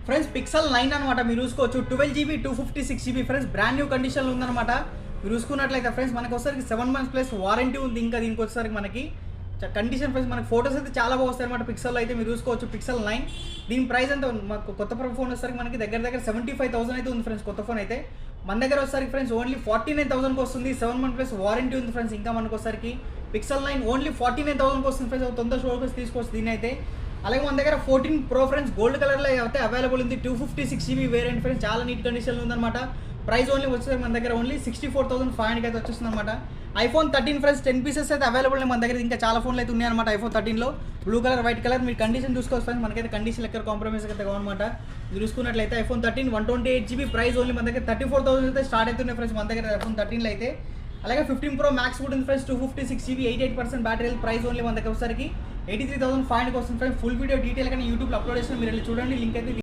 Friends pixel 9 అనమాట మీరు చూసుకోవచ్చు 12GB 256GB friends brand new కండిషన్లో ఉందన్నమాట. మీరు చూసుకున్నట్లయితే ఫ్రెండ్స్ మనకు వచ్చేసరికి 7 months ప్లస్ వారంటీ ఉంది. ఇంకా దీనికి వచ్చేసరికి మనకి కండిషన్ ఫ్రెండ్స్ మనకి ఫోటోస్ అయితే చాలా బాగా వస్తాయి అనమాట. పిక్సెల్లో అయితే మీరు చూసుకోవచ్చు పిక్సెల్ 9 దీని ప్రైస్ ఎంత మాకు కొత్త ఫోన్ వచ్చేసరికి మనకి దగ్గర 75,000 అయితే ఉంది ఫ్రెండ్స్. కొత్త ఫోన్ అయితే మన దగ్గర వచ్చేసరికి ఫ్రెండ్స్ ఓన్లీ 49,000కి వస్తుంది. 7 months ప్లస్ వారంటీ ఉంది ఫ్రెండ్స్. ఇంకా మనకు వచ్చేసరికి పిక్సెల్ 9 ఓన్లీ 49,000కి వస్తుంది ఫ్రెండ్స్. తొందర షోకి తీసుకోవచ్చు దీని అయితే. అలాగే మన దగ్గర 14 Pro ఫ్రెండ్స్ గోల్డ్ కలర్లో అయితే అవైలబుల్ ఉంది. 256GB వేరియంట్ ఫ్రెండ్స్ చాలా నీట్ కండిషన్లో ఉందన్నమాట. ప్రైస్ ఓన్లీ వచ్చేసరికి మన దగ్గర ఓన్లీ 64,500 అయితే వచ్చేస్తుంది అనమాట. iPhone 13 ఫ్రెండ్స్ 10 pieces అయితే అవైలబుల్ మన దగ్గర. ఇంకా చాలా ఫోన్లు అయితే ఉన్నాయన్నమాట iPhone 13లో. బ్లూ కలర్ వైట్ కలర్ మీరు కండిషన్ చూసుకోవచ్చు ఫ్రెండ్స్. మనకైతే కండిషన్ ఎక్కడ కాంప్రమైజ్ అయితే కావన్నమాట. మీరు చూసుకున్నట్లయితే iPhone 13 128GB ప్రైస్ ఓన్లీ మన దగ్గర 34,000 అయితే స్టార్ట్ అవుతున్నాయి ఫ్రెండ్స్ మన దగ్గర iPhone 13లో అయితే. అలాగే 15 Pro Max కూడా ఉంది friends 256GB 88% battery price only మన దగ్గర వచ్చేసరికి 83,500 వస్తుంది ఫ్రెండ్స్. ఫుల్ వీడియో డీటెయిల్ కానీ యూట్యూబ్లో అప్లోడ్ చేసిన మీరు వెళ్ళి చూడండి. లింక్ అయితే